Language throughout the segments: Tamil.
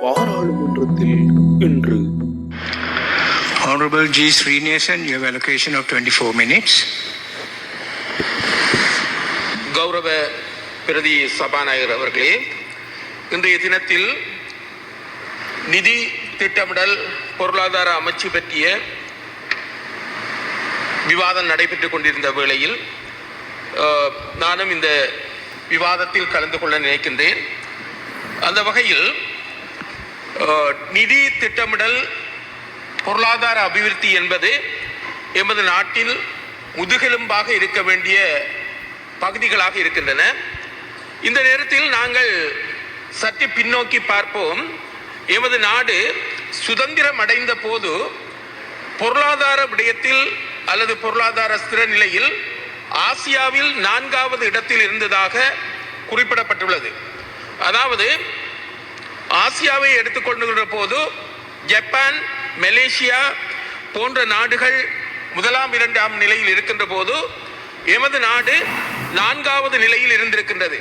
பாராளுமன்றத்தில் இன்று Honorable G. Srinivasan, you have allocation of 24 minutes. கௌரவ பிரதி சபாநாயகர் அவர்களே, இன்றைய தினத்தில் நிதி திட்டமிடல் பொருளாதார அமைச்சு பற்றிய விவாதம் நடைபெற்றுக் கொண்டிருந்த வேளையில் நானும் இந்த விவாதத்தில் கலந்து கொள்ள நினைக்கின்றேன். அந்த வகையில் நிதி திட்டமிடல் பொருளாதார அபிவிருத்தி என்பது எமது நாட்டில் முதுகெலும்பாக இருக்க வேண்டிய பகுதிகளாக இருக்கின்றன. இந்த நேரத்தில் நாங்கள் சற்று பின்னோக்கி பார்ப்போம். எமது நாடு சுதந்திரம் அடைந்த போது பொருளாதார விடயத்தில் அல்லது பொருளாதார ஸ்திர நிலையில் ஆசியாவில் 4வது இடத்தில் இருந்ததாக குறிப்பிடப்பட்டுள்ளது. அதாவது ஆசியாவை எடுத்துக்கொள்கின்ற போது ஜப்பான், மலேசியா போன்ற நாடுகள் 1, 2 நிலையில் இருக்கின்ற போது எமது நாடு 4வது நிலையில் இருந்திருக்கின்றது.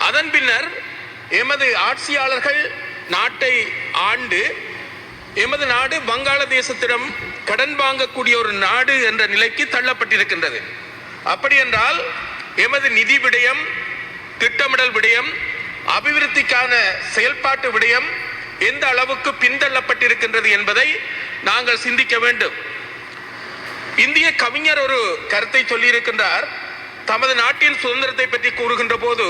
அதன் பின்னர் எமது ஆட்சியாளர்கள் நாட்டை ஆண்டு எமது நாடு வங்காளதேசத்திடம் கடன் வாங்கக்கூடிய ஒரு நாடு என்ற நிலைக்கு தள்ளப்பட்டிருக்கின்றது. அப்படி என்றால் எமது நிதி விடயம், திட்டமிடல் விடயம், அபிவிருத்திக்கான செயல்பாட்டு விடயம் எந்த அளவுக்கு பின்தள்ளப்பட்டிருக்கின்றது என்பதை நாங்கள் சிந்திக்க வேண்டும். இந்திய கவிஞர் ஒரு கருத்தை சொல்லியிருக்கின்றார். தமது நாட்டின் சுதந்திரத்தை பற்றி கூறுகின்ற போது,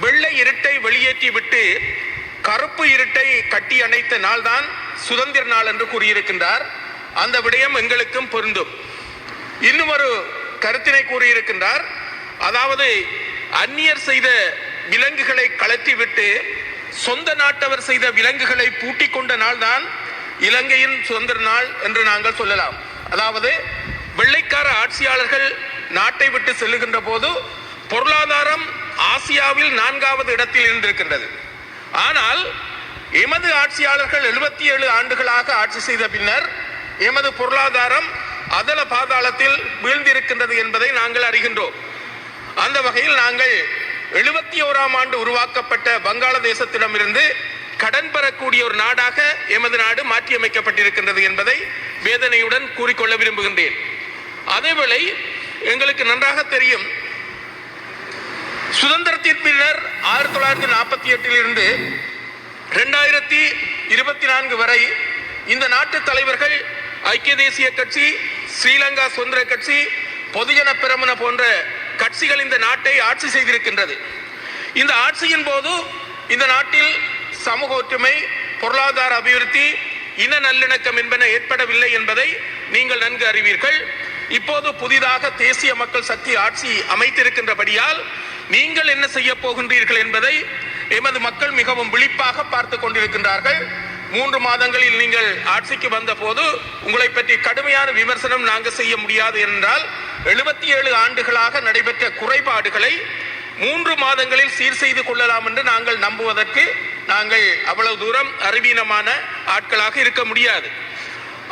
வெள்ளை இருட்டை வெளியேற்றி விட்டு கருப்பு இருட்டை கட்டி அணைத்த நாள் தான் சுதந்திர நாள் என்று கூறியிருக்கின்றார். அந்த விடயம் எங்களுக்கும் பொருந்தும். இன்னும் ஒரு கருத்தினை கூறியிருக்கின்றார். அதாவது அந்நியர் செய்த விலங்குகளை கழற்றிவிட்டு சொந்த நாட்டவர் செய்த விலங்குகளை பூட்டி கொண்ட நாள் தான் இலங்கையின் சுதந்திர நாள் என்று நாங்கள் சொல்லலாம். அதாவது வெள்ளைக்கார ஆட்சியாளர்கள் நாட்டை விட்டு செல்லுகின்ற போது பொருளாதாரம் ஆசியாவில் 4வது இடத்தில் இருந்திருக்கின்றது. ஆனால் எமது ஆட்சியாளர்கள் 77 ஆண்டுகளாக ஆட்சி செய்த பின்னர் எமது பொருளாதாரம் அதல பாதாளத்தில் வீழ்ந்திருக்கின்றது என்பதை நாங்கள் அறிகின்றோம். அந்த வகையில் நாங்கள் 71ஆம் ஆண்டு உருவாக்கப்பட்ட வங்காளதேசத்திடமிருந்து கடன் பெறக்கூடிய ஒரு நாடாக எமது நாடு மாற்றியமைக்கப்பட்டிருக்கின்றது என்பதை வேதனையுடன் கூறிக்கொள்ள விரும்புகின்றேன். அதேவேளை எங்களுக்கு நன்றாக தெரியும், சுதந்திரத்தின் பின்னர் 1948 இருந்து 2024 வரை இந்த நாட்டு தலைவர்கள் ஐக்கிய தேசிய கட்சி, ஸ்ரீலங்கா சுதந்திர கட்சி, பொதுஜன பெரமுன போன்ற கட்சிகள் இந்த நாட்டை ஆட்சி செய்திருக்கின்றது. இந்த ஆட்சியின் போது இந்த நாட்டில் சமூக ஒற்றுமை, பொருளாதார அபிவிருத்தி, இன நல்லிணக்கம் என்பன ஏற்படவில்லை என்பதை நீங்கள் நன்கு அறிவீர்கள். இப்போது புதிதாக தேசிய மக்கள் சக்தி ஆட்சி அமைத்திருக்கின்றபடியால் நீங்கள் என்ன செய்ய போகின்றீர்கள் என்பதை எமது மக்கள் மிகவும் விழிப்பாக பார்த்து கொண்டிருக்கின்றார்கள். 3 மாதங்களில் நீங்கள் ஆட்சிக்கு வந்த போது உங்களை பற்றி கடுமையான விமர்சனம் நாங்கள் செய்ய முடியாது என்றால் 77 ஆண்டுகளாக நடைபெற்ற குறைபாடுகளை 3 மாதங்களில் சீர் செய்து கொள்ளலாம் என்று நாங்கள் நம்புவதற்கு நாங்கள் அவ்வளவு தூரம் அறிவீனமான ஆட்களாக இருக்க முடியாது.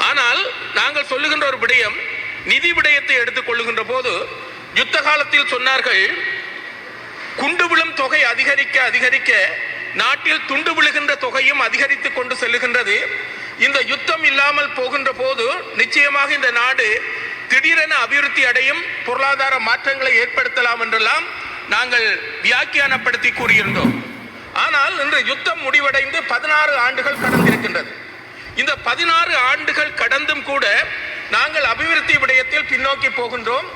ஆனால் நாங்கள் சொல்லுகின்ற ஒரு விடயம், நிதி விடயத்தை எடுத்துக் கொள்ளுகின்ற போது யுத்த காலத்தில் சொன்னார்கள், குண்டு விழும் தொகை அதிகரிக்க அதிகரிக்க நாட்டில் துண்டு விழுகின்ற தொகையும் அதிகரித்துக் கொண்டு செல்லுகின்றது. இந்த யுத்தம் இல்லாமல் போகின்ற போது நிச்சயமாக இந்த நாடு திடீரென அபிவிருத்தி அடையும், பொருளாதார மாற்றங்களை ஏற்படுத்தலாம் என்றெல்லாம் நாங்கள் வியாக்கியானப்படுத்தி கூறியிருந்தோம். ஆனால் இன்று யுத்தம் முடிவடைந்து 16 ஆண்டுகள் கடந்திருக்கின்றது. இந்த 16 ஆண்டுகள் கடந்தும் கூட நாங்கள் அபிவிருத்தி விடயத்தில் பின்னோக்கி போகின்றோம்.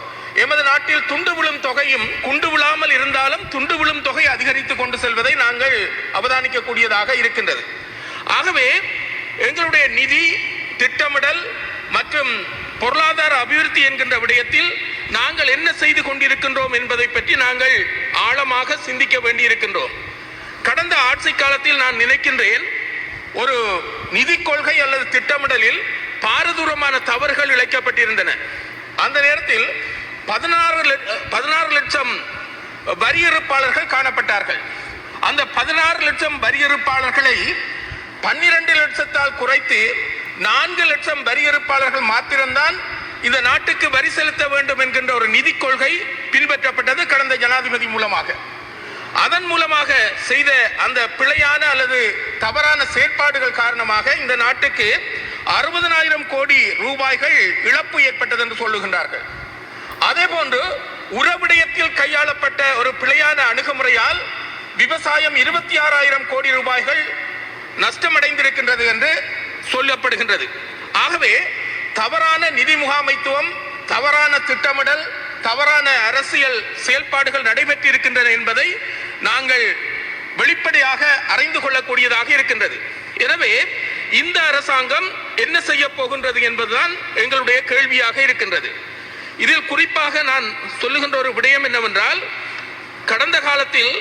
எமது நாட்டில் துண்டு விழும் தொகையும் குண்டு விழாமல் இருந்தாலும் துண்டு விழும் தொகை அதிகரித்துக் கொண்டு செல்வதை நாங்கள் அவதானிக்கக்கூடியதாக இருக்கின்றது. ஆகவே எங்களுடைய நிதி திட்டமிடல் மற்றும் பொருளாதார அபிவிருத்தி என்கின்ற விடயத்தில் நாங்கள் என்ன செய்து கொண்டிருக்கின்றோம் என்பதை பற்றி நாங்கள் ஆழமாக சிந்திக்க வேண்டியிருக்கின்றோம். கடந்த ஆட்சி காலத்தில் நான் நினைக்கின்றேன், ஒரு நிதி கொள்கை அல்லது திட்டமிடலில் பாரதூரமான தவறுகள் இழைக்கப்பட்டிருந்தன. அந்த நேரத்தில் 16 லட்சம் வரியிருப்பாளர்கள் காணப்பட்டார்கள். அந்த 16 லட்சம் வரியிருப்பாளர்களை 12 லட்சத்தால் குறைத்து 4 லட்சம் வரியிருப்பாளர்கள் மாத்திரம்தான் இந்த நாட்டுக்கு வரி செலுத்த வேண்டும் என்கின்ற ஒரு நிதி கொள்கை பின்பற்றப்பட்டது கடந்த ஜனாதிபதி மூலமாக. அதன் மூலமாக செய்த அந்த பிழையான அல்லது தவறான செயற்பாடுகள் காரணமாக இந்த நாட்டுக்கு 60,000 கோடி ரூபாய்கள் இழப்பு ஏற்பட்டது என்று சொல்லுகின்றார்கள். அதே போன்று உரவிடயத்தில் கையாளப்பட்ட ஒரு பிழையான அணுகுமுறையால் விவசாயம் 26,000 கோடி ரூபாய்கள் நஷ்டமடைந்திருக்கின்றது என்று சொல்லப்படுகின்றது. ஆகவே தவறான நிதி முகாமைத்துவம், தவறான திட்டமிடல், தவறான அரசியல் செயல்பாடுகள் நடைபெற்றிருக்கின்றன என்பதை நாங்கள் வெளிப்படையாக அறிந்து கொள்ளக்கூடியதாக இருக்கின்றது. எனவே இந்த அரசாங்கம் என்ன செய்ய போகின்றது என்பதுதான் எங்களுடைய கேள்வியாக இருக்கின்றது. இதில் குறிப்பாக நான் சொல்லுகின்ற ஒரு விடயம் என்னவென்றால், கடந்த காலத்தில்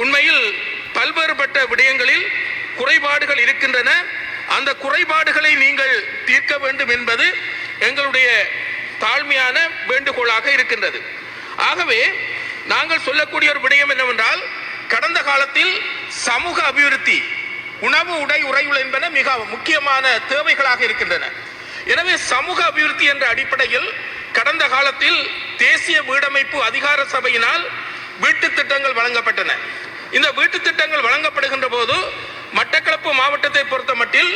உண்மையில் பல்வேறுபட்ட விடயங்களில் குறைபாடுகள் இருக்கின்றன. அந்த குறைபாடுகளை நீங்கள் தீர்க்க வேண்டும் என்பது எங்களுடைய தாழ்மையான வேண்டுகோளாக இருக்கின்றது. ஆகவே நாங்கள் சொல்லக்கூடிய ஒரு விடயம் என்னவென்றால், கடந்த காலத்தில் சமூக அபிவிருத்தி, உணவு, உடை, உறையுள் என்பன மிக முக்கியமான தேவைகளாக இருக்கின்றன. எனவே சமூக அபிவிருத்தி என்ற அடிப்படையில் கடந்த காலத்தில் தேசிய வீடமைப்பு அதிகார சபையினால் வீட்டு திட்டங்கள் வழங்கப்பட்டன. இந்த வீட்டு திட்டங்கள் வழங்கப்படுகின்ற போது மட்டக்களப்பு மாவட்டத்தை பொறுத்த மட்டில்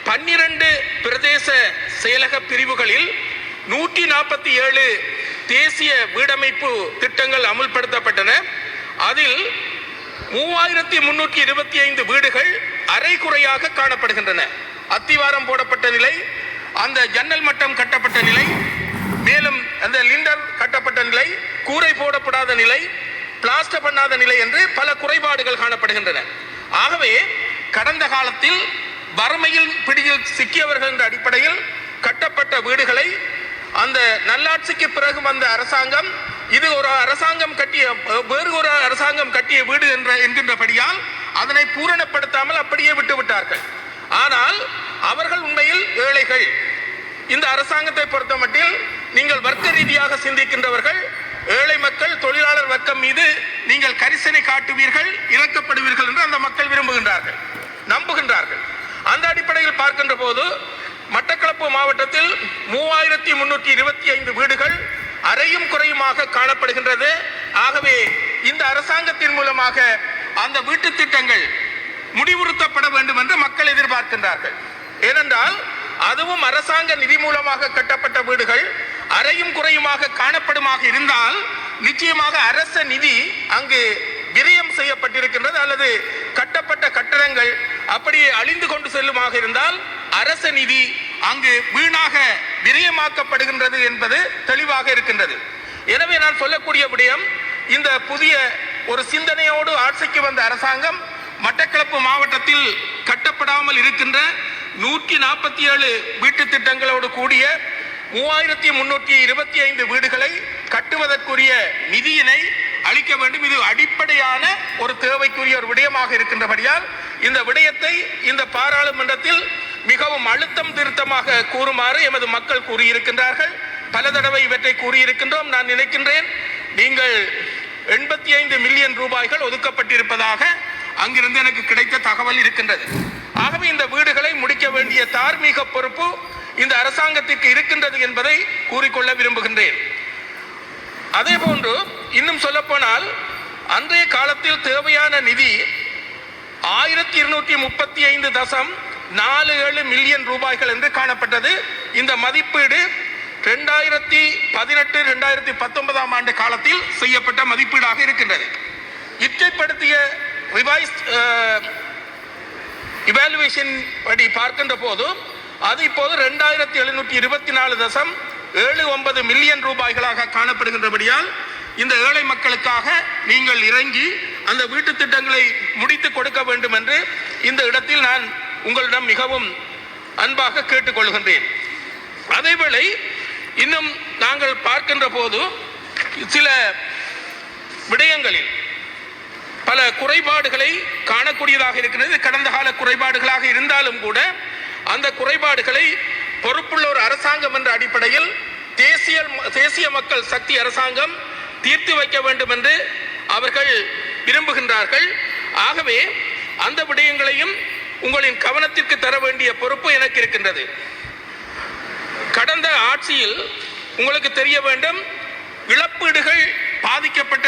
12 பிரதேச செயலக பிரிவுகளில் 147 தேசிய வீடமைப்பு திட்டங்கள் அமுல்படுத்தப்பட்டன. அதில் 3325 வீடுகள் அரைகுறையாக காணப்படுகின்றன. அத்திவாரம் போடப்பட்ட நிலை, அந்த ஜன்னல் மட்டம் கட்டப்பட்ட நிலை, மேலும் அந்த லிண்டர் கட்டப்பட்ட நிலை, கூரை போடப்படாத நிலை, பிளாஸ்டர் பண்ணாத நிலை என்று பல குறைபாடுகள் காணப்படுகின்றன. ஆகவே கடந்த காலத்தில் வறுமையில் பிடியில் சிக்கியவர்கள் என்ற அடிப்படையில் கட்டப்பட்ட வீடுகளை அந்த நல்லாட்சிக்கு பிறகு வந்த அரசாங்கம், இது ஒரு அரசாங்கம் கட்டிய, வேறு ஒரு அரசாங்கம் கட்டிய வீடு என்கின்றபடியால் அதனை பூரணப்படுத்தாமல் அப்படியே விட்டுவிட்டார்கள். ஆனால் அவர்கள் உண்மையில் ஏழைகள். இந்த அரசாங்கத்தை பொறுத்த மட்டில் நீங்கள் வர்க்க ரீதியாக சிந்திக்கின்றவர்கள், ஏழை மக்கள், தொழிலாளர் வர்க்கம் மீது நீங்கள் கரிசனை காட்டுவீர்கள், இறக்கப்படுவீர்கள் என்று அந்த மக்கள் விரும்புகின்றார்கள், நம்புகின்றார்கள். அந்த அடிப்படையில் பார்க்கின்ற போது மட்டக்களப்பு மாவட்டத்தில் 3325 வீடுகள் அரையும் குறையுமாக காணப்படுகின்றது. ஆகவே இந்த அரசாங்கத்தின் மூலமாக அந்த வீட்டு திட்டங்கள் முடிவுறுத்தப்பட வேண்டும் என்று மக்கள் எதிர்பார்க்கின்றார்கள். ஏனென்றால் அதுவும் அரசாங்க நிதி மூலமாக கட்டப்பட்ட வீடுகள் அரையும் குறையுமாக காணப்படுமாக இருந்தால் நிச்சயமாக அரச நிதி அங்கு விரயம் செய்யப்பட்டிருக்கின்றது, அல்லது கட்டப்பட்ட கட்டடங்கள் அப்படியே அழிந்து கொண்டு செல்லுமாக இருந்தால் அரச நிதி அங்கு வீணாக விரயமாக்கப்படுகின்றது என்பது தெளிவாக இருக்கின்றது. எனவே நான் சொல்லக்கூடிய விடயம், இந்த புதிய ஒரு சிந்தனையோடு ஆட்சிக்கு வந்த அரசாங்கம் மட்டக்களப்பு மாவட்டத்தில் கட்டப்படாமல் இருக்கின்ற 147 வீட்டு திட்டங்களோடு கூடிய 3325 வீடுகளை கட்டுவதற்குரிய நிதியினை அளிக்க வேண்டும். இது அடிப்படையான ஒரு தேவைக்குரிய ஒரு விடயமாக இருக்கின்றபடியால் இந்த விடயத்தை இந்த பாராளுமன்றத்தில் மிகவும் அழுத்தம் திருத்தமாக கூறுமாறு எமது மக்கள் கூறியிருக்கின்றார்கள். பல தடவை இவற்றை கூறியிருக்கின்றோம். நான் நினைக்கின்றேன் நீங்கள் 85 மில்லியன் ரூபாய்கள் ஒதுக்கப்பட்டிருப்பதாக அங்கிருந்து எனக்கு கிடைத்த தகவல் இருக்கின்றது. ஆகவே இந்த வீடுகளை முடிக்க வேண்டிய தார்மீக பொறுப்பு இந்த அரசாங்கத்திற்கு இருக்கின்றது என்பதை கூறிக்கொள்ள விரும்புகின்றேன். அதே போன்று இன்னும் சொல்லப்போனால் அன்றைய காலத்தில் தேவையான நிதி 1235.47 மில்லியன் ரூபாய்கள் என்று காணப்பட்டது. இந்த மதிப்பீடு 2018-2019 ஆண்டு காலத்தில் செய்யப்பட்ட மதிப்பீடாக இருக்கின்றது. இச்சைப்படுத்திய ரிவைஸ்ட் இவாலுவேஷன் படி பார்க்கின்ற போது அது இப்போது 2724.79 மில்லியன் ரூபாய்களாக காணப்படுகின்றபடியால் இந்த ஏழை மக்களுக்காக நீங்கள் இறங்கி அந்த வீட்டு திட்டங்களை முடித்து கொடுக்க வேண்டும் என்று இந்த இடத்தில் நான் உங்களிடம் மிகவும் அன்பாக கேட்டுக்கொள்கின்றேன். அதேவேளை இன்னும் நாங்கள் பார்க்கின்ற போது சில விடயங்களில் பல குறைபாடுகளை காணக்கூடியதாக இருக்கிறது. கடந்த கால குறைபாடுகளாக இருந்தாலும் கூட அந்த குறைபாடுகளை பொறுப்புள்ள ஒரு அரசாங்கம் என்ற அடிப்படையில் தேசிய மக்கள் சக்தி அரசாங்கம் தீர்த்து வைக்க வேண்டும் என்று அவர்கள் விரும்புகின்றார்கள். ஆகவே அந்த விடயங்களையும் உங்களின் கவனத்திற்கு தர வேண்டிய பொறுப்பு எனக்கு இருக்கின்றது. கடந்த ஆட்சியில் உங்களுக்கு தெரிய வேண்டும், இழப்பீடுகள் பாதிக்கப்பட்ட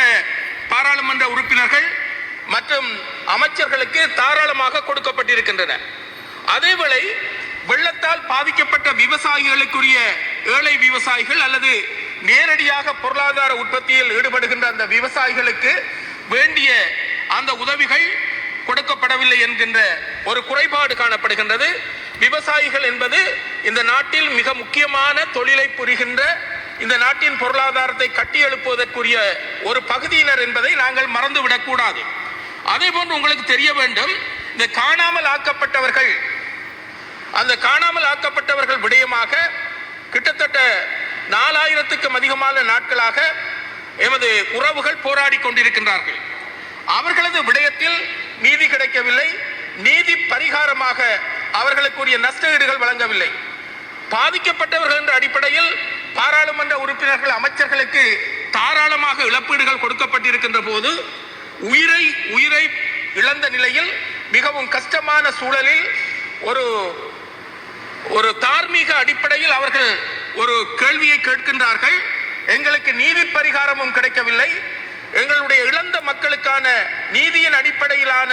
பாராளுமன்ற உறுப்பினர்கள் மற்றும் அமைச்சர்களுக்கு தாராளமாக கொடுக்கப்பட்டிருக்கின்றன. அதேவேளை வெள்ளத்தால் பாதிக்கப்பட்ட விவசாயிகளுக்குரிய ஏழை விவசாயிகள் அல்லது நேரடியாக பொருளாதார உற்பத்தியில் ஈடுபடுகின்ற அந்த விவசாயிகளுக்கு வேண்டிய அந்த உதவிகள் கொடுக்கப்படவில்லை என்கின்ற ஒரு குறைபாடு காணப்படுகின்றது. விவசாயிகள் என்பது இந்த நாட்டில் மிக முக்கியமான தொழிலை புரிகின்ற, இந்த நாட்டின் பொருளாதாரத்தை கட்டியெழுப்புவதற்குரிய ஒரு பகுதியினர் என்பதை நாங்கள் மறந்துவிடக் கூடாது. அதே போன்று உங்களுக்கு தெரிய வேண்டும், இந்த காணாமல் ஆக்கப்பட்டவர்கள், அந்த காணாமல் ஆக்கப்பட்டவர்கள் விடயமாக கிட்டத்தட்ட 4000க்கும் அதிகமான நாட்களாக எமது உறவுகள் போராடி கொண்டிருக்கின்றார்கள். அவர்களது விடயத்தில் நீதி கிடைக்கவில்லை. நீதி பரிகாரமாக அவர்களுக்குரிய நஷ்டஈடுகள் வழங்கவில்லை. பாதிக்கப்பட்டவர்கள் என்ற அடிப்படையில் பாராளுமன்ற உறுப்பினர்கள், அமைச்சர்களுக்கு தாராளமாக இழப்பீடுகள் கொடுக்கப்பட்டிருக்கின்ற போது உயிரை இழந்த நிலையில் மிகவும் கஷ்டமான சூழலில் ஒரு தார்மீக அடிப்படையில் அவர்கள் ஒரு கேள்வியை கேட்கின்றார்கள். எங்களுக்கு நீதி பரிகாரமும் கிடைக்கவில்லை, எங்களுடைய இழந்த மக்களுக்கான நீதியின் அடிப்படையிலான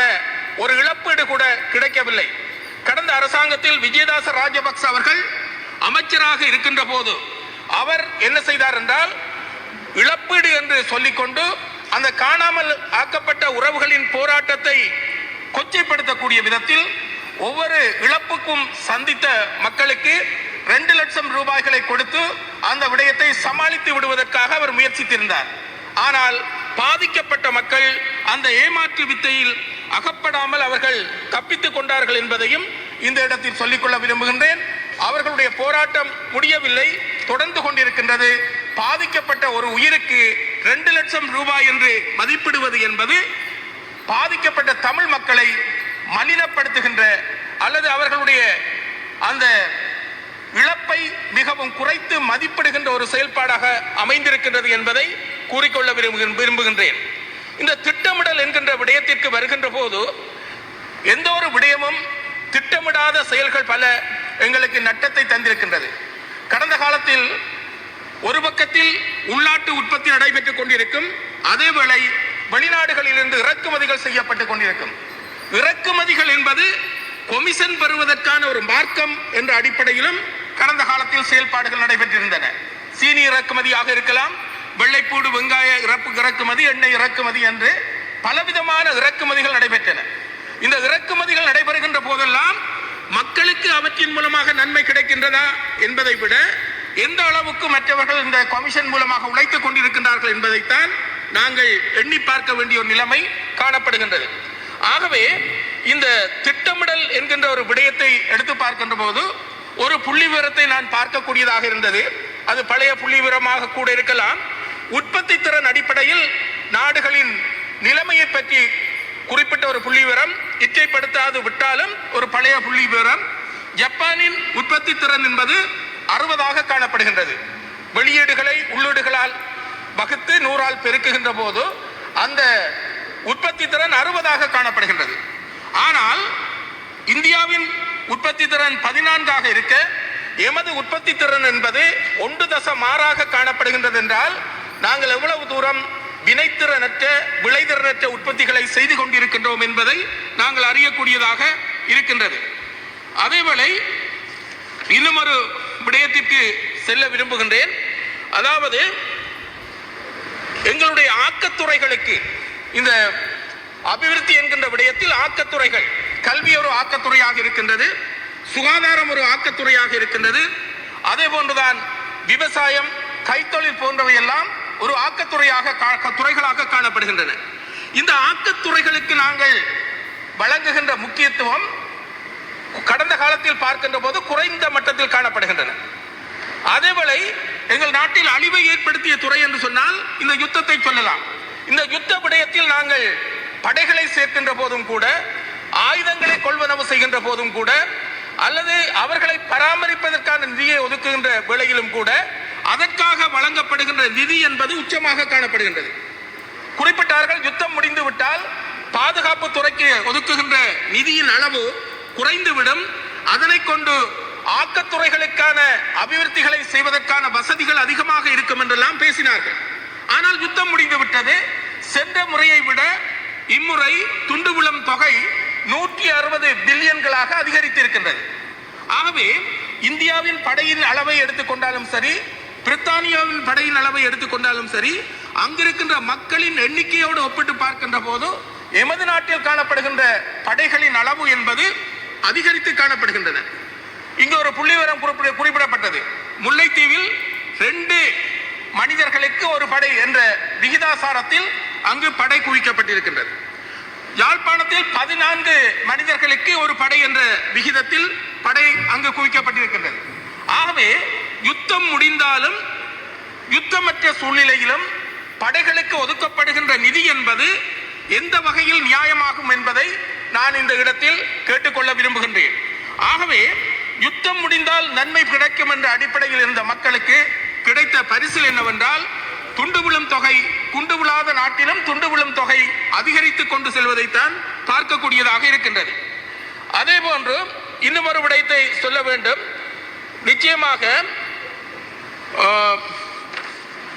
ஒரு இழப்பீடு கூட கிடைக்கவில்லை. கடந்த அரசாங்கத்தில் விஜயதாச ராஜபக்ச அவர்கள் அமைச்சராக இருக்கின்ற போது அவர் என்ன செய்தார் என்றால், இழப்பீடு என்று சொல்லிக்கொண்டு அந்த காணாமல் ஆக்கப்பட்ட உறவுகளின் போராட்டத்தை கொச்சைப்படுத்தக்கூடிய விதத்தில் ஒவ்வொரு இழப்புக்கும் சந்தித்த மக்களுக்கு 2 லட்சம் ரூபாய்களை கொடுத்து அந்த விடயத்தை சமாளித்து விடுவதற்காக அவர் முயற்சித்திருந்தார். ஆனால் பாதிக்கப்பட்ட மக்கள் அந்த ஏமாற்று வித்தையில் அகப்படாமல் அவர்கள் தப்பித்துக் கொண்டார்கள் என்பதையும் இந்த இடத்தில் சொல்லிக்கொள்ள விரும்புகின்றேன். அவர்களுடைய போராட்டம் முடியவில்லை, தொடர்ந்து கொண்டிருக்கின்றது. பாதிக்கப்பட்ட ஒரு உயிருக்கு 2 லட்சம் ரூபாய் என்று மதிப்பிடுவது என்பது பாதிக்கப்பட்ட தமிழ் மக்களை மலினப்படுத்துகின்ற அல்லது அவர்களுடைய அந்த இழப்பை மிகவும் குறைத்து மதிப்பிடுகின்ற ஒரு செயல்பாடாக அமைந்திருக்கின்றது என்பதை கூறிக்கொள்ள விரும்புகின்றேன். இந்த திட்டமிடல் என்கின்ற விடயத்திற்கு வருகின்ற போது எந்த ஒரு விடயமும் திட்டமிடாத செயல்கள் பல எங்களுக்கு நட்டத்தை தந்திருக்கின்றது. கடந்த காலத்தில் ஒரு பக்கத்தில் உள்நாட்டு உற்பத்தி நடைபெற்றுக் கொண்டிருக்கும், அதேவேளை வெளிநாடுகளிலிருந்து இறக்குமதிகள் செய்யப்பட்டுக் கொண்டிருக்கும். இறக்குமதிகள் என்பது கொமிஷன் பெறுவதற்கான ஒரு மார்க்கம் என்ற அடிப்படையிலும் கடந்த காலத்தில் செயல்பாடுகள் நடைபெற்றிருந்தன. சீனி இறக்குமதியாக இருக்கலாம், வெள்ளைப்பூடு வெங்காய இறக்குமதி, எண்ணெய் இறக்குமதி என்று பலவிதமான இறக்குமதிகள் நடைபெற்றன. இந்த இறக்குமதிகள் நடைபெறுகின்ற போதெல்லாம் மக்களுக்கு அவற்றின் மூலமாக நன்மை கிடைக்கின்றதா என்பதை விட எந்த அளவுக்கு மற்றவர்கள் இந்த கமிஷன் மூலமாக உழைத்துக் கொண்டிருக்கின்றார்கள் என்பதைத்தான் நாங்கள் எண்ணி பார்க்க வேண்டிய ஒரு நிலைமை காணப்படுகின்றது. ஆகவே இந்த திட்டமிடல் என்கின்ற ஒரு விடயத்தை எடுத்து பார்க்கின்ற போது ஒரு புள்ளி விவரத்தை நான் பார்க்கக்கூடியதாக இருந்தது. அது பழைய புள்ளி விவரமாக கூட இருக்கலாம். உற்பத்தி திறன் அடிப்படையில் நாடுகளின் நிலைமையை பற்றி குறிப்பிட்ட ஒரு புள்ளி விவரம், இச்சைப்படுத்தாது விட்டாலும் ஒரு பழைய புள்ளி விவரம். ஜப்பானின் உற்பத்தி திறன் என்பது 60ஆக காணப்படுகின்றது. வெளியீடுகளை உள்ளீடுகளால் வகுத்து 100ஆல் பெருக்குகின்ற போது அந்த உற்பத்தி திறன் 60ஆக காணப்படுகின்றது. ஆனால் இந்தியாவின் உற்பத்தி திறன் 14ஆக இருக்க எமது உற்பத்தி திறன் என்பது 1.6ஆக காணப்படுகின்றது. என்றால் நாங்கள் எவ்வளவு தூரம் வினைத்திறனற்ற விளைதிறனற்ற உற்பத்திகளை செய்து கொண்டிருக்கின்றோம் என்பதை நாங்கள் அறியக்கூடியதாக இருக்கின்றது. அதேவேளை இன்னும் ஒரு விடயத்திற்கு செல்ல விரும்புகின்றேன். அதாவது எங்களுடைய ஆக்கத்துறைகளுக்கு இந்த அபிவிருத்தி என்கின்ற விடயத்தில் ஆக்கத்துறைகள், கல்வி ஒரு ஆக்கத்துறையாக இருக்கின்றது, சுகாதாரம் ஒரு ஆக்கத்துறையாக இருக்கின்றது, அதே போன்றுதான் விவசாயம், கைத்தொழில் போன்றவை எல்லாம் ஒரு துறைகளாக காணப்படுகின்றன. இந்த ஆக்கத்துறைகளுக்கு நாங்கள் வழங்குகின்ற முக்கியத்துவம் கடந்த காலத்தில் பார்க்கின்ற போது குறைந்த மட்டத்தில் காணப்படுகின்றன. அதேவேளை எங்கள் நாட்டில் அழிவை ஏற்படுத்திய துறை என்று சொன்னால் இந்த யுத்தத்தை சொல்லலாம். இந்த யுத்த விடயத்தில் நாங்கள் படைகளை சேர்க்கின்ற போதும் கூட, ஆயுதங்களை கொள்வனவு செய்கின்ற போதும் கூட, அல்லது அவர்களை பராமரிப்பதற்கான நிதியை ஒதுக்குகின்ற வேளையிலும் கூட அதற்காக வழங்கப்படுகின்ற நிதி என்பது உச்சமாக காணப்படுகின்றது. குறிப்பிட்டார்கள், யுத்தம் முடிந்து விட்டால் பாதுகாப்பு துறைக்கு ஒதுக்குகின்ற நிதியின் அளவு குறைந்துவிடும், அதனை கொண்டு ஆக்கத்துறைகளுக்கான அபிவிருத்திகளை செய்வதற்கான வசதிகள் அதிகமாக இருக்கும் என்றெல்லாம் பேசினார்கள். ஆனால் யுத்தம் முடிந்து விட்டது. சென்ற முறையை விட இம்முறை துண்டு விழும் தொகை 160 பில்லியன்களாக அதிகரித்திருக்கின்றது. ஆகவே இந்தியாவின் படையின் அளவை எடுத்துக்கொண்டாலும் சரி, பிரித்தானியாவின் படையின் அளவை எடுத்துக்கொண்டாலும் சரி, அங்கிருக்கின்ற மக்களின் எண்ணிக்கையோடு ஒப்பிட்டு பார்க்கின்ற போது எமது நாட்டில் காணப்படுகின்ற படைகளின் அளவு என்பது அதிகரித்து காணப்படுகின்றன. இங்கு ஒரு புள்ளிவிவரம் குறிப்பிடப்பட்டது. முல்லைத்தீவில் 2 மனிதர்களுக்கு ஒரு படை என்ற விகிதாசாரத்தில் அங்கு படை குவிக்கப்பட்டிருக்கின்றது. யாழ்ப்பாணத்தில் 14 மனிதர்களுக்கு ஒரு படை என்ற விகிதத்தில் படை அங்கு குவிக்கப்பட்டிருக்கின்றது. ஆகவே யுத்தம் முடிந்தாலும் யுத்தமற்ற சூழ்நிலையிலும் படைகளுக்கு ஒதுக்கப்படுகின்ற நிதி என்பது எந்த வகையில் நியாயமாகும் என்பதை நான் இந்த இடத்தில் கேட்டுக்கொள்ள விரும்புகின்றேன். ஆகவே யுத்தம் முடிந்தால் நன்மை கிடைக்கும் என்ற அடிப்படையில் இருந்த மக்களுக்கு கிடைத்த பரிசில் என்னவென்றால், துண்டு விழும் தொகை குண்டு விழாத நாட்டிலும் துண்டு விழும் தொகை அதிகரித்து கொண்டு செல்வதைத்தான் பார்க்கக்கூடியதாக இருக்கின்றது. அதே போன்று இன்னும் ஒரு விடயத்தை சொல்ல வேண்டும். நிச்சயமாக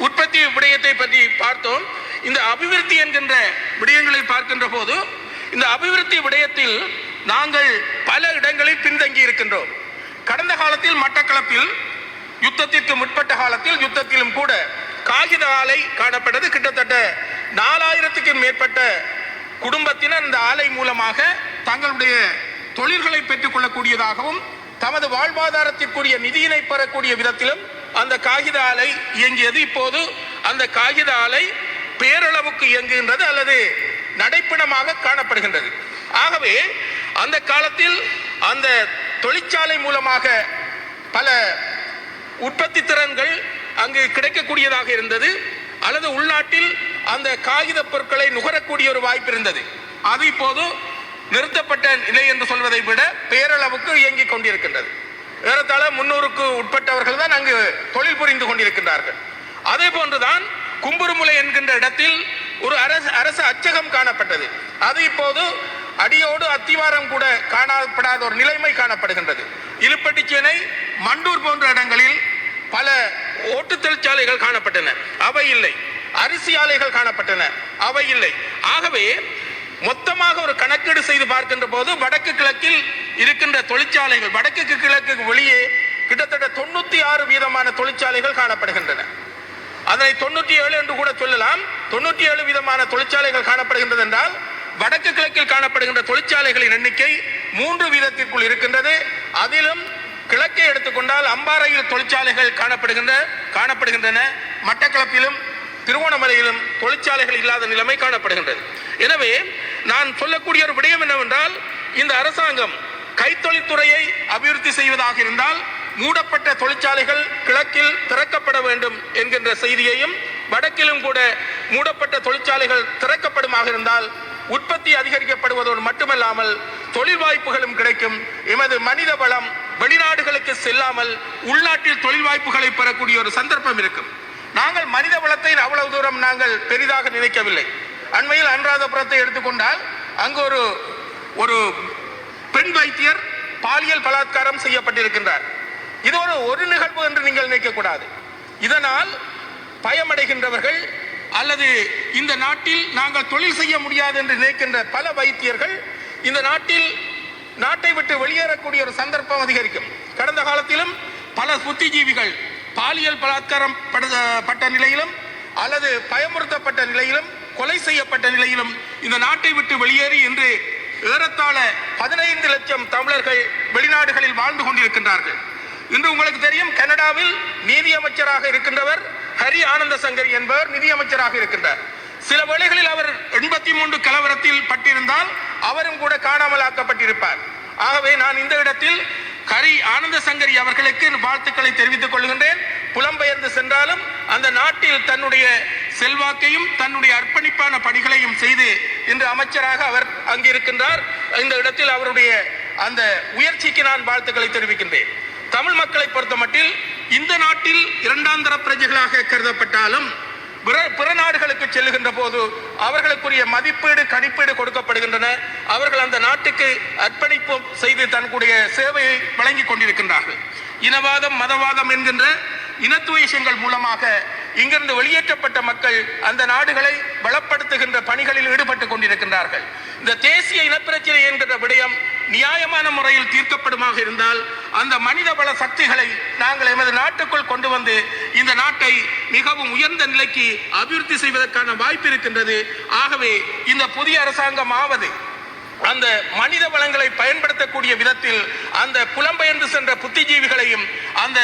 உற்பத்தி விடயத்தை பற்றி பார்த்தோம். இந்த அபிவிருத்தி என்கின்ற விடயங்களை பார்க்கின்ற போது இந்த அபிவிருத்தி விடயத்தில் நாங்கள் பல இடங்களில் பின்தங்கி இருக்கின்றோம். கடந்த காலத்தில் மட்டக்களப்பில் யுத்தத்திற்கு முற்பட்ட காலத்தில் யுத்தத்திலும் கூட காகித ஆலை காணப்பட்டது. கிட்டத்தட்ட 4000க்கும் மேற்பட்ட குடும்பத்தினர் இந்த ஆலை மூலமாக தங்களுடைய தொழில்களை பெற்றுக் கொள்ளக்கூடியதாகவும் தமது வாழ்வாதாரத்திற்குரிய நிதியினை பெறக்கூடிய விதத்திலும் அந்த காகித ஆலை இயங்கியது. இப்போது அந்த காகித ஆலை பேரளவுக்கு இயங்குகின்றது அல்லது நடைப்பிணமாக காணப்படுகின்றது. ஆகவே அந்த காலத்தில் அந்த தொழிற்சாலை மூலமாக பல உற்பத்தி திறன்கள் அங்கு கிடைக்கக்கூடியதாக இருந்தது, அல்லது உள்நாட்டில் அந்த காகித பொருட்களை நுகரக்கூடிய ஒரு வாய்ப்பு இருந்தது. அது இப்போது நிறுத்தப்பட்ட நிலை என்று சொல்வதை விட பேரளவுக்கு இயங்கிக் கொண்டிருக்கின்றது. ஏறத்தாழ 300க்கு உட்பட்டவர்கள் தான் அங்கு தொழில் புரிந்து கொண்டிருக்கின்றார்கள். அதே போன்றுதான் கும்புருமுலை என்கின்ற இடத்தில் ஒரு அரசு அச்சகம் காணப்பட்டது. அது இப்போது அடியோடு அத்திவாரம் கூட காணப்படாத ஒரு நிலைமை காணப்படுகின்றது. இலுப்பட்டிச்சேனை, மண்டூர் போன்ற இடங்களில் பல ஓட்டு தொழிற்சாலைகள் காணப்பட்டன, அவை இல்லை. அரிசி ஆலைகள் காணப்பட்டன, அவை இல்லை. ஆகவே மொத்தமாக ஒரு கணக்கீடு செய்து பார்க்கின்ற போது வடக்கு கிழக்கில் இருக்கின்ற தொழிற்சாலைகள், வடக்கு கிழக்கு வெளியே கிட்டத்தட்ட 96% தொழிற்சாலைகள் காணப்படுகின்றன. அதனை 97 என்று கூட சொல்லலாம். 97% தொழிற்சாலைகள் காணப்படுகின்றது என்றால் வடக்கு கிழக்கில் காணப்படுகின்ற தொழிற்சாலைகளின் எண்ணிக்கை 3% இருக்கின்றது. அதிலும் கிழக்கை எடுத்துக்கொண்டால் அம்பாறையில் தொழிற்சாலைகள் காணப்படுகின்றன. மட்டக்களப்பிலும் திருவோணமலையிலும் தொழிற்சாலைகள் இல்லாத நிலைமை காணப்படுகின்றது. எனவே நான் சொல்லக்கூடிய ஒரு விடயம் என்னவென்றால், இந்த அரசாங்கம் கைத்தொழில்துறையை அபிவிருத்தி செய்வதாக இருந்தால் மூடப்பட்ட தொழிற்சாலைகள் கிழக்கில் திறக்கப்பட வேண்டும் என்கின்ற செய்தியையும், வடக்கிலும் கூட மூடப்பட்ட தொழிற்சாலைகள் திறக்கப்படுமாக இருந்தால் உற்பத்தி அதிகரிக்கப்படுவதோடு மட்டுமல்லாமல் தொழில் வாய்ப்புகளும் கிடைக்கும். எமது மனித வளம் வெளிநாடுகளுக்கு செல்லாமல் உள்நாட்டில் தொழில் வாய்ப்புகளை பெறக்கூடிய ஒரு சந்தர்ப்பம் இருக்கும். நாங்கள் மனித வளத்தை அவ்வளவு தூரம் நாங்கள் பெரிதாக நினைக்கவில்லை. அண்மையில் அனுராதபுரத்தை எடுத்துக்கொண்டால் அங்கு ஒரு பெண் வைத்தியர் பாலியல் பலாத்காரம் செய்யப்பட்டிருக்கின்றார். இது ஒரு நிகழ்வு என்று நீங்கள் நினைக்கக்கூடாது. இதனால் பயமடைகின்றவர்கள் அல்லது இந்த நாட்டில் நாங்கள் தொழில் செய்ய முடியாது என்று நினைக்கின்ற பல வைத்தியர்கள் இந்த நாட்டை விட்டு வெளியேறக்கூடிய ஒரு சந்தர்ப்பம் அதிகரிக்கும். கடந்த காலத்திலும் பல புத்திஜீவிகள் பாலியல் பலாத்காரம் பட்ட நிலையிலும் அல்லது பயமுறுத்தப்பட்ட நிலையிலும் கொலை செய்யப்பட்ட நிலையிலும் இந்த நாட்டை விட்டு வெளியேறி இன்று ஏறத்தாழ 15 லட்சம் தமிழர்கள் வெளிநாடுகளில் வாழ்ந்து கொண்டிருக்கின்றார்கள். இன்று உங்களுக்கு தெரியும், கனடாவில் நீதி அமைச்சராக இருக்கின்றவர் ஹரி ஆனந்த சங்கரி என்பவர் நிதியமைச்சராக இருக்கின்றார். சில வேளைகளில் அவர் 83 கலவரத்தில் பட்டிருந்தால் அவரும் கூட காணாமல் ஆக்கப்பட்டிருப்பார். ஆகவே நான் இந்த இடத்தில் ஹரி ஆனந்த சங்கரி அவர்களுக்கு வாழ்த்துக்களை தெரிவித்துக் கொள்கின்றேன். புலம்பெயர்ந்து சென்றாலும் அந்த நாட்டில் தன்னுடைய செல்வாக்கையும் தன்னுடைய அர்ப்பணிப்பான பணிகளையும் செய்து இன்று அமைச்சராக அவர் அங்கிருக்கின்றார். இந்த இடத்தில் அவருடைய அந்த உயர்ச்சிக்கு நான் வாழ்த்துக்களை தெரிவிக்கின்றேன். தமிழ் மக்களை பொறுத்தமட்டில் இந்த நாட்டில் இரண்டாந்தர பிரஜைகளாக கருதப்பட்டாலும் பிற நாடுகளுக்கு செல்லுகின்ற போது அவர்களுக்குரிய மதிப்பீடு கணிப்பீடு கொடுக்கப்படுகின்றன. அவர்கள் அந்த நாட்டுக்கு அர்ப்பணிப்பு செய்து தன்னுடைய சேவையை வழங்கி கொண்டிருக்கின்றார்கள். இனவாதம் மதவாதம் என்கின்ற இனத்துவேஷங்கள் மூலமாக இங்கிருந்து வெளியேற்றப்பட்ட மக்கள் அந்த நாடுகளை பலப்படுத்துகின்ற பணிகளில் ஈடுபட்டுக் கொண்டிருக்கின்றார்கள். இந்த தேசிய இனப்பிரச்சனை என்கிற விடயம் நியாயமான முறையில் தீர்க்கப்படுமாக இருந்தால் அந்த மனித வள சக்திகளை நாங்கள் எமது நாட்டுக்குள் கொண்டு வந்து இந்த நாட்டை மிகவும் உயர்ந்த நிலைக்கு அபிவிருத்தி செய்வதற்கான வாய்ப்பு இருக்கின்றது. ஆகவே இந்த புதிய அரசாங்கம் ஆவது அந்த மனித வளங்களை பயன்படுத்தக்கூடிய விதத்தில் அந்த புலம்பெயர்ந்து சென்ற புத்திஜீவிகளையும் அந்த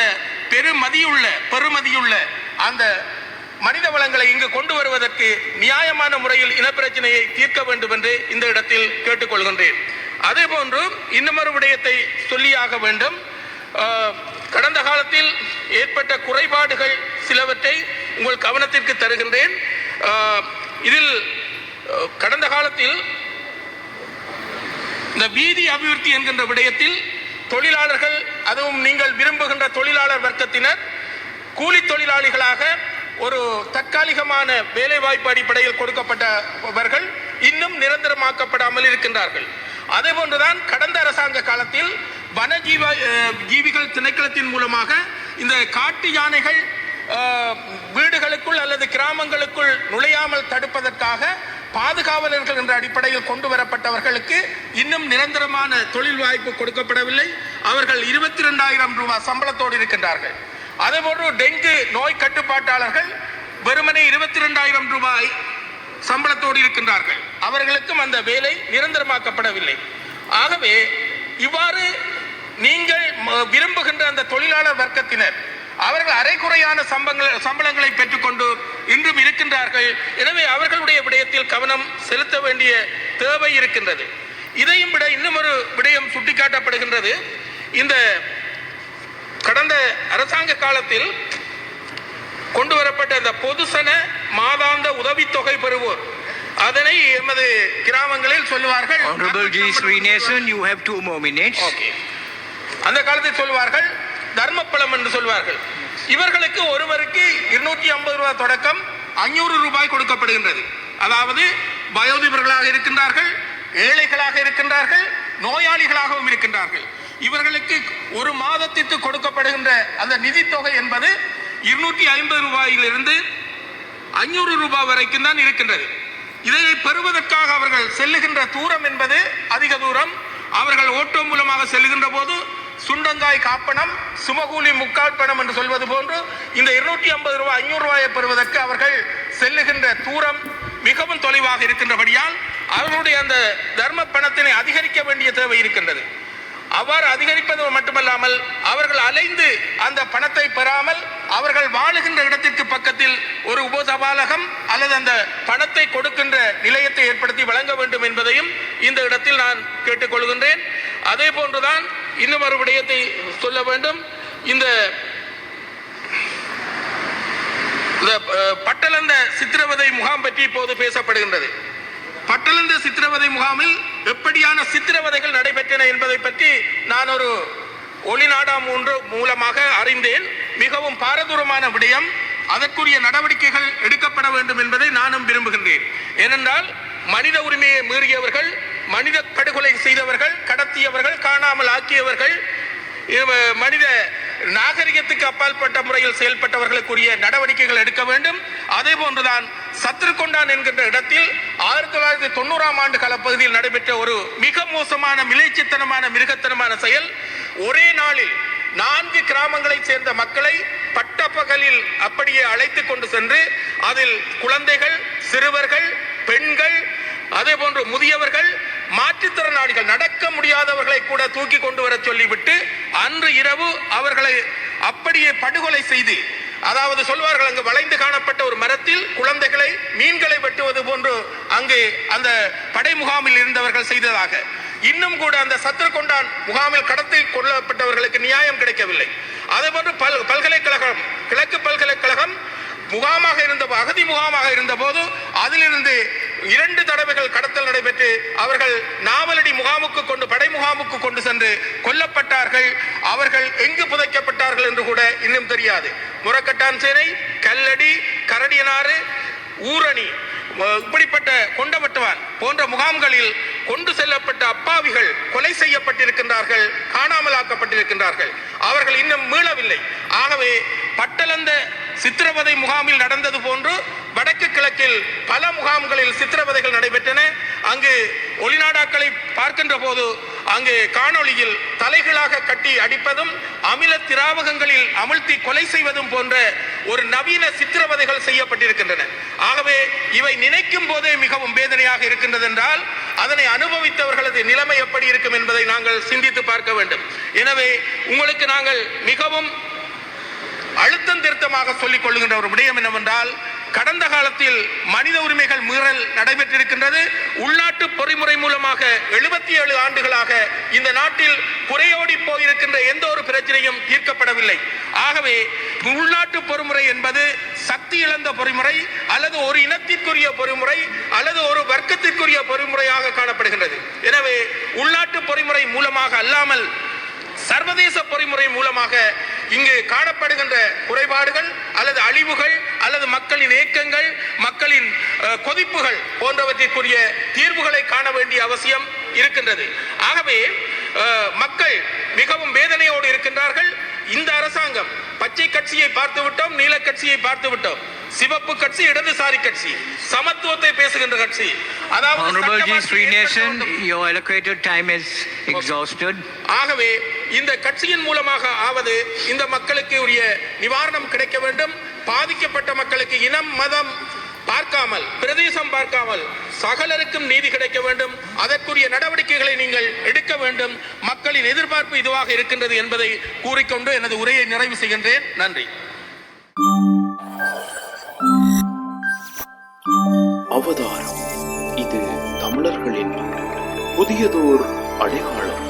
பெருமதியுள்ள அந்த மனித வளங்களை இங்கு கொண்டு வருவதற்கு நியாயமான முறையில் இனப்பிரச்சனையை தீர்க்க வேண்டும் என்று இந்த இடத்தில் கேட்டுக்கொள்கின்றேன். அதே போன்று இன்னமொரு விடயத்தை சொல்லியாக வேண்டும். கடந்த காலத்தில் ஏற்பட்ட குறைபாடுகள் சிலவற்றை உங்கள் கவனத்திற்கு தருகின்றேன். இதில் கடந்த காலத்தில் இந்த வீதி அபிவிருத்தி என்கின்ற விடயத்தில் தொழிலாளர்கள், அதுவும் நீங்கள் விரும்புகின்ற தொழிலாளர் வர்க்கத்தினர் கூலி தொழிலாளிகளாக ஒரு தற்காலிகமான வேலை வாய்ப்பு அடிப்படையில் கொடுக்கப்பட்டவர்கள் இன்னும் நிரந்தரமாக்கப்படாமல் இருக்கின்றார்கள். அதே போன்றுதான் கடந்த அரசாங்க காலத்தில் வனஜீவிகள் திணைக்களத்தின் மூலமாக இந்த காட்டு யானைகள் வீடுகளுக்குள் அல்லது கிராமங்களுக்குள் நுழையாமல் தடுப்பதற்காக பாதுகாவலர்கள் என்ற அடிப்படையில் கொண்டு வரப்பட்டவர்களுக்கு இன்னும் நிரந்தரமான தொழில் வாய்ப்பு கொடுக்கப்படவில்லை. அவர்கள் 22,000 ரூபாய் சம்பளத்தோடு இருக்கின்றார்கள். அதேபோன்று டெங்கு நோய் கட்டுப்பாட்டாளர்கள் வெறுமனே 22,000 ரூபாய் சம்பளத்தோடு இருக்கின்றார்கள். அவர்களுக்கும் அந்த வேலை நிரந்தரமாக்கப்படவில்லை. ஆகவே இவ்வாறு நீங்கள் விரும்புகின்ற அந்த தொழிலாளர் வர்க்கத்தினர் அவர்கள் அரைக்குறையான சம்பளங்களை பெற்றுக்கொண்டு இன்றும் இருக்கின்றார்கள். எனவே அவர்களுடைய விடயத்தில் கவனம் செலுத்த வேண்டிய தேவை இருக்கின்றது. இதையும் விட இன்னும் ஒரு விடயம் சுட்டிக்காட்டப்படுகின்றது. இந்த கடந்த அரசாங்க காலத்தில் கொண்டு வரப்பட்ட இந்த பொதுசன மாதாந்த உதவித்தொகை பெறுவோர், அதனை எமது கிராமங்களில் சொல்லுவார்கள். You have 2 more minutes. அந்த காலத்தில் சொல்வார்கள் தர்மப்பழம் என்று சொல்வார்கள். இவர்களுக்கு ஒருவருக்கு 250 ரூபாய் தொடக்கம் 500 ரூபாய் கொடுக்கப்படுகின்றது. அதாவது வயோதிபர்களாக இருக்கின்றார்கள், ஏழைகளாக இருக்கின்றார்கள், நோயாளிகளாகவும் இருக்கின்றார்கள். இவர்களுக்கு ஒரு மாதத்திற்கு கொடுக்கப்படுகின்ற அந்த நிதித்தொகை என்பது 250 ரூபாயிலிருந்து 500 ரூபாய் வரைக்கும் தான் இருக்கின்றது. இதை பெறுவதற்காக அவர்கள் செல்லுகின்ற தூரம் என்பது அதிக தூரம். அவர்கள் ஓட்டோ மூலமாக செல்லுகின்ற போது சுண்டங்காய் காப்பணம், சுமகூலி முக்கால் பணம் என்று சொல்வது போன்று இந்த 250 ரூபாய் 500 ரூபாயை பெறுவதற்கு அவர்கள் செல்லுகின்ற தூரம் மிகவும் தொலைவாக இருக்கின்றபடியால் அவர்களுடைய அந்த தர்ம பணத்தினை அதிகரிக்க வேண்டிய தேவை இருக்கின்றது. அவ்வாறு அதிகரிப்பது மட்டுமல்லாமல் அவர்கள் அலைந்து அந்த பணத்தை பெறாமல் அவர்கள் வாழுகின்ற இடத்திற்கு பக்கத்தில் ஒரு உபசபாலகம் அல்லது அந்த பணத்தை கொடுக்கின்ற நிலையத்தை ஏற்படுத்தி வழங்க வேண்டும் என்பதையும் இந்த இடத்தில் நான் கேட்டுக்கொள்கின்றேன். அதே போன்றுதான் இன்னும் ஒரு விடயத்தை சொல்ல வேண்டும். இந்த பட்டளந்த சித்திரவதை முகாம் பற்றி இப்போது பேசப்படுகின்றது. பட்டளந்த சித்திரவதை முகாமில் எப்படியான சித்திரவதைகள் நடைபெற்றன என்பதை பற்றி நான் ஒரு ஒளிநாடா மூலமாக அறிந்தேன். மிகவும் பாரதூரமான விடயம். அதற்குரிய நடவடிக்கைகள் எடுக்கப்பட வேண்டும் என்பதை நானும் விரும்புகின்றேன். ஏனென்றால் மனித உரிமையை மீறியவர்கள், மனித படுகொலை செய்தவர்கள், கடத்தியவர்கள், காணாமல் ஆக்கியவர்கள், மனித நாகரிகத்துக்கு அப்பாற்பட்ட முறையில் செயல்பட்டவர்களுக்குரிய நடவடிக்கைகள் எடுக்க வேண்டும். அதே போன்றுதான் சத்ருகொண்டான் என்கின்ற இடத்தில் 1990ஆம் ஆண்டு காலப்பகுதியில் நடைபெற்ற ஒரு மிக மோசமான மிலேச்சத்தனமான மிருகத்தனமான செயல். ஒரே நாளில் 4 கிராமங்களைச் சேர்ந்த மக்களை பட்டப்பகலில் அப்படியே அழைத்துக் கொண்டு சென்று அதில் குழந்தைகள், சிறுவர்கள், பெண்கள், அதே போன்று முதியவர்கள், மாற்றுத்திறனாளிகள், நடக்க முடியாதவர்களை கூட தூக்கி கொண்டு வர சொல்லிவிட்டு அன்று இரவு அவர்களை அப்படியே படுகொலை செய்து, அதாவது சொல்வார்கள் அங்கு வளைந்து காணப்பட்ட ஒரு மரத்தில் குழந்தைகளை மீன்களை வெட்டுவது போன்று அங்கு அந்த படை முகாமில் இருந்தவர்கள் செய்ததாக. இன்னும் கூட அந்த சத்ருகொண்டான் முகாமில் கடத்தி கொள்ளப்பட்டவர்களுக்கு நியாயம் கிடைக்கவில்லை. அதேபோன்று பல்கலைக்கழகம், கிழக்கு பல்கலைக்கழகம் முகாமாக இருந்த அகதி முகாமாக இருந்த போது அதிலிருந்து 2 தடவைகள் கடத்தல் நடைபெற்று அவர்கள் நாவலடி முகாமுக்கு கொண்டு படை முகாமுக்கு கொண்டு சென்று கொல்லப்பட்டார்கள். அவர்கள் எங்கு புதைக்கப்பட்டார்கள் என்று கூட இன்னும் தெரியாது. முரக்கட்டான் சேனை, கல்லடி, கரடியனாறு, ஊரணி, இப்படிப்பட்ட கொண்டவட்டுவான் போன்ற முகாம்களில் கொண்டு செல்லப்பட்ட அப்பாவிகள் கொலை செய்யப்பட்டிருக்கின்றார்கள், காணாமல் ஆக்கப்பட்டிருக்கின்றார்கள். அவர்கள் இன்னும் மீளவில்லை. ஆகவே பட்டளந்த சித்திரவதை முகாமில் நடந்தது போன்று வடக்கு கிழக்கில் பல முகாம்களில் சித்திரவதைகள் நடைபெற்றன. அங்கு ஒளிநாடாக்களை பார்க்கின்ற போது அங்கு காணொளியில் தலைகளாக கட்டி அடிப்பதும் அமில திராவகங்களில் அமிழ்த்தி கொலை செய்வதும் போன்ற ஒரு நவீன சித்திரவதைகள் செய்யப்பட்டிருக்கின்றன. ஆகவே இவை நினைக்கும் போதே மிகவும் வேதனையாக இருக்கின்றது என்றால் அதனை அனுபவித்தவர்களது நிலைமை எப்படி இருக்கும் என்பதை நாங்கள் சிந்தித்து பார்க்க வேண்டும். எனவே உங்களுக்கு நாங்கள் மிகவும் அழுத்தம் திருத்தமாக சொல்லிக் கொள்ளுகின்ற ஒரு விடயம் என்னவென்றால், கடந்த காலத்தில் மனித உரிமைகள் மீறல் நடைபெற்றிருக்கின்றது. உள்நாட்டு பொறிமுறை மூலமாக 77 ஆண்டுகளாக இந்த நாட்டில் குறையோடி போயிருக்கின்ற எந்த ஒரு பிரச்சனையும் தீர்க்கப்படவில்லை. ஆகவே உள்நாட்டு பொறிமுறை என்பது சக்தி இழந்த பொறிமுறை அல்லது ஒரு இனத்திற்குரிய பொறிமுறை அல்லது ஒரு வர்க்கத்திற்குரிய பொறிமுறையாக காணப்படுகின்றது. எனவே உள்நாட்டு பொறிமுறை மூலமாக அல்லாமல் சர்வதேச பொறிமுறை மூலமாக இங்கு காணப்படுகின்ற குறைபாடுகள் அல்லது அழிவுகள் அல்லது மக்களின் ஏக்கங்கள், மக்களின் கொதிப்புகள் போன்றவற்றிற்குரிய தீர்வுகளை காண வேண்டிய அவசியம் இருக்கின்றது. ஆகவே மக்கள் மிகவும் வேதனையோடு இருக்கின்றார்கள். இந்த அரசாங்கம் பச்சை கட்சியை பார்த்து விட்டோம், நீல கட்சியை பார்த்து விட்டோம். சிவப்பு கட்சி இடதுசாரி கட்சி, சமத்துவத்தை பேசுகின்ற கட்சி. Honorable G. Srinivasan, your allocated time is exhausted. ஆகவே இந்த கட்சியின் மூலமாக ஆவது இந்த மக்களுக்கு உரிய நிவாரணம் கிடைக்க வேண்டும். பாதிக்கப்பட்ட மக்களுக்கு இனம் மதம் பார்க்காமல், பிரதேசம் பார்க்காமல் சகலருக்கும் நீதி கிடைக்க வேண்டும். அதற்குரிய நடவடிக்கைகளை நீங்கள் எடுக்க வேண்டும். மக்களின் எதிர்பார்ப்பு இதுவாக இருக்கின்றது என்பதை கூறிக்கொண்டு எனது உரையை நிறைவு செய்கின்றேன். நன்றி. அவதாரம். இது தமிழர்களின் புதியதோர் அடையாளம்.